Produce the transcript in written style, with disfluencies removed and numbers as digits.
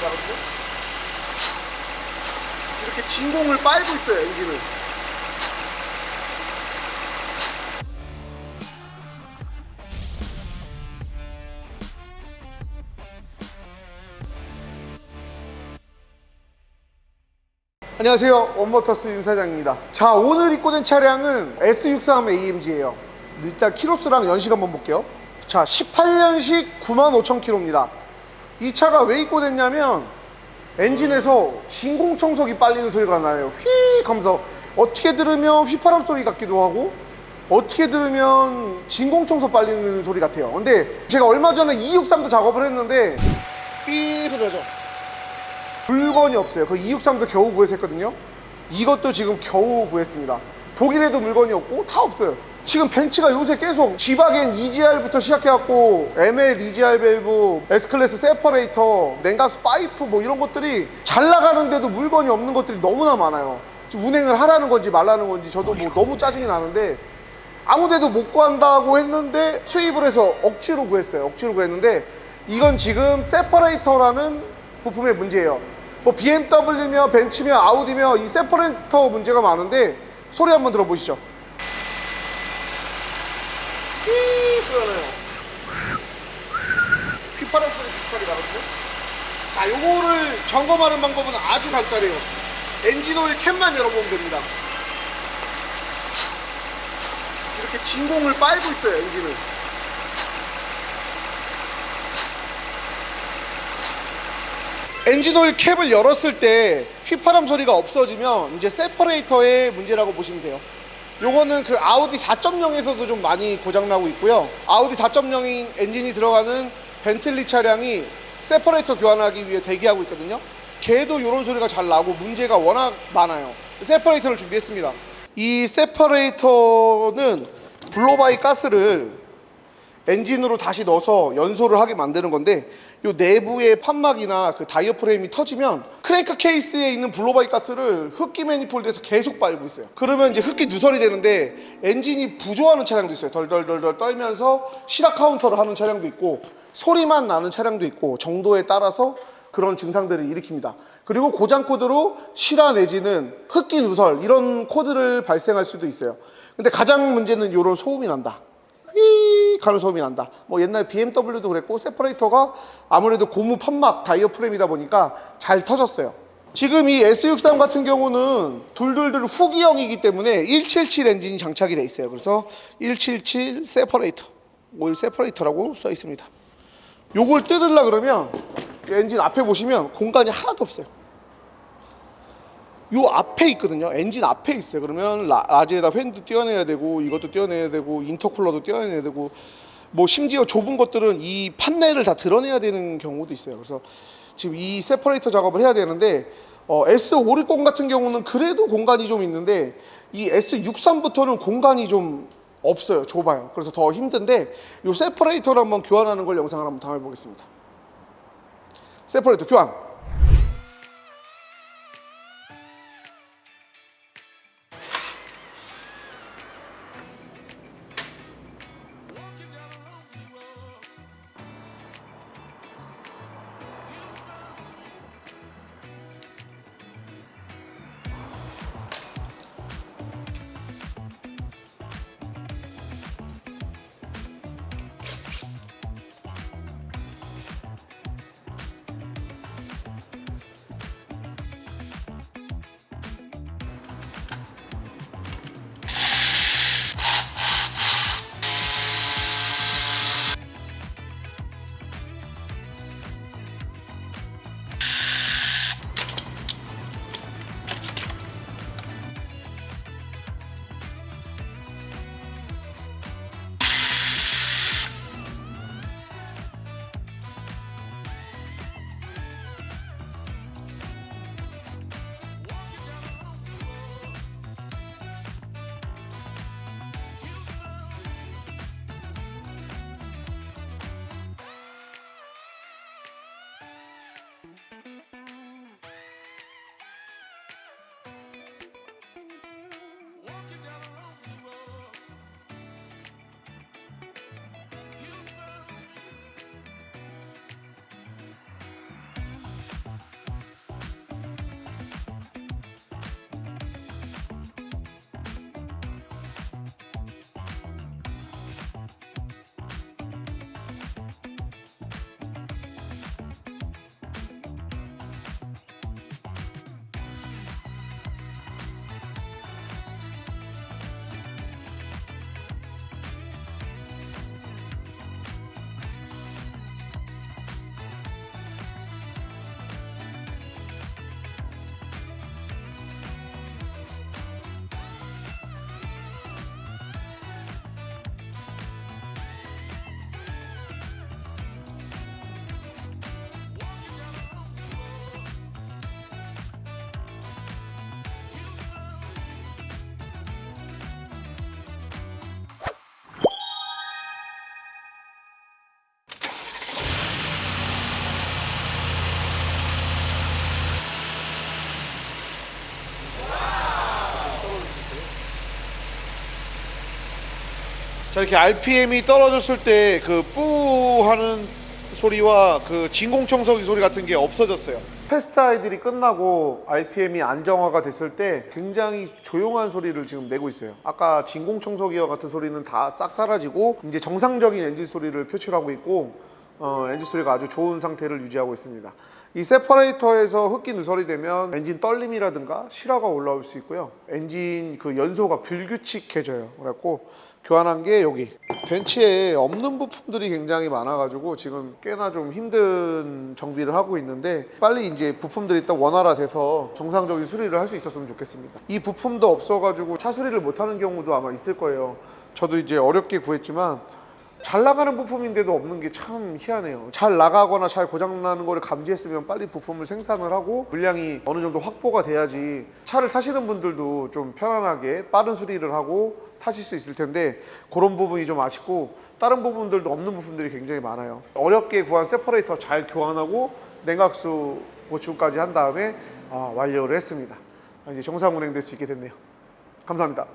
나거든요. 이렇게 진공을 빨고 있어요, 엔진을. 안녕하세요, 원모터스 윤사장입니다. 자, 오늘 입고된 차량은 S63 AMG예요. 일단 키로수랑 연식 한번 볼게요. 자, 18년식 95,000km입니다. 이 차가 왜 입고됐냐면 엔진에서 진공 청소기 빨리는 소리가 나요. 휙 하면서 어떻게 들으면 휘파람 소리 같기도 하고 어떻게 들으면 진공 청소 빨리는 소리 같아요. 근데 제가 얼마 전에 263도 작업을 했는데 삐 소리 나죠. 물건이 없어요. 그 263도 겨우 구해서 했거든요. 이것도 지금 겨우 구했습니다. 독일에도 물건이 없고 다 없어요. 지금 벤츠가 요새 계속 G바겐 EGR부터 시작해갖고 ML EGR 밸브, S클래스 세퍼레이터, 냉각수 파이프 뭐 이런 것들이 잘 나가는데도 물건이 없는 것들이 너무나 많아요. 지금 운행을 하라는 건지 말라는 건지 저도 뭐 너무 짜증이 나는데 아무데도 못 구한다고 했는데 수입을 해서 억지로 구했어요. 억지로 구했는데 이건 지금 세퍼레이터라는 부품의 문제예요. 뭐 BMW며 벤츠며 아우디며 이 세퍼레이터 문제가 많은데 소리 한번 들어보시죠. 휘 휘파람 소리 비슷하게 나거든요. 자, 요거를 점검하는 방법은 아주 간단해요. 엔진 오일 캡만 열어보면 됩니다. 이렇게 진공을 빨고 있어요, 엔진을. 엔진 오일 캡을 열었을 때 휘파람 소리가 없어지면 이제 세퍼레이터의 문제라고 보시면 돼요. 요거는 그 아우디 4.0에서도 좀 많이 고장나고 있고요. 아우디 4.0인 엔진이 들어가는 벤틀리 차량이 세퍼레이터 교환하기 위해 대기하고 있거든요. 걔도 이런 소리가 잘 나고 문제가 워낙 많아요. 세퍼레이터를 준비했습니다. 이 세퍼레이터는 블로바이 가스를 엔진으로 다시 넣어서 연소를 하게 만드는 건데 요 내부의 판막이나 그 다이어프레임이 터지면 크랭크 케이스에 있는 블로바이 가스를 흡기 매니폴드에서 계속 빨고 있어요. 그러면 이제 흡기 누설이 되는데 엔진이 부조하는 차량도 있어요. 덜덜덜덜 떨면서 실악 카운터를 하는 차량도 있고 소리만 나는 차량도 있고 정도에 따라서 그런 증상들을 일으킵니다. 그리고 고장 코드로 실화 내지는 흡기 누설 이런 코드를 발생할 수도 있어요. 근데 가장 문제는 요런 소음이 난다. 휘 가는 소음이 난다. 뭐 옛날 BMW도 그랬고 세퍼레이터가 아무래도 고무 판막 다이어프레임이다 보니까 잘 터졌어요. 지금 이 S63 같은 경우는 둘둘둘 후기형이기 때문에 177 엔진이 장착이 돼 있어요. 그래서 177 세퍼레이터, 오일 세퍼레이터라고 써 있습니다. 요걸 뜯으려 그러면 엔진 앞에 보시면 공간이 하나도 없어요. 요 앞에 있거든요. 엔진 앞에 있어요. 그러면 라지에다 팬도 떼어내야 되고 이것도 떼어내야 되고 인터쿨러도 떼어내야 되고 뭐 심지어 좁은 것들은 이 판넬을 다 드러내야 되는 경우도 있어요. 그래서 지금 이 세퍼레이터 작업을 해야 되는데 S560 같은 경우는 그래도 공간이 좀 있는데 이 S63부터는 공간이 좀 없어요. 좁아요. 그래서 더 힘든데 요 세퍼레이터를 한번 교환하는 걸 영상을 한번 담아 보겠습니다. 세퍼레이터 교환. 자, 이렇게 RPM이 떨어졌을 때 그 뿌 하는 소리와 그 진공청소기 소리 같은 게 없어졌어요. 테스트 아이들이 끝나고 RPM이 안정화가 됐을 때 굉장히 조용한 소리를 지금 내고 있어요. 아까 진공청소기와 같은 소리는 다 싹 사라지고 이제 정상적인 엔진 소리를 표출하고 있고 엔진 소리가 아주 좋은 상태를 유지하고 있습니다. 이 세퍼레이터에서 흡기 누설이 되면 엔진 떨림이라든가 실화가 올라올 수 있고요. 엔진 그 연소가 불규칙해져요. 그래갖고 교환한 게 여기 벤츠에 없는 부품들이 굉장히 많아가지고 지금 꽤나 좀 힘든 정비를 하고 있는데 빨리 이제 부품들이 딱 원활화돼서 정상적인 수리를 할 수 있었으면 좋겠습니다. 이 부품도 없어가지고 차 수리를 못하는 경우도 아마 있을 거예요. 저도 이제 어렵게 구했지만 잘 나가는 부품인데도 없는 게 참 희한해요. 잘 나가거나 잘 고장나는 거를 감지했으면 빨리 부품을 생산을 하고 물량이 어느 정도 확보가 돼야지 차를 타시는 분들도 좀 편안하게 빠른 수리를 하고 타실 수 있을 텐데 그런 부분이 좀 아쉽고 다른 부분들도 없는 부품들이 굉장히 많아요. 어렵게 구한 세퍼레이터 잘 교환하고 냉각수 보충까지 한 다음에 완료를 했습니다. 이제 정상 운행될 수 있게 됐네요. 감사합니다.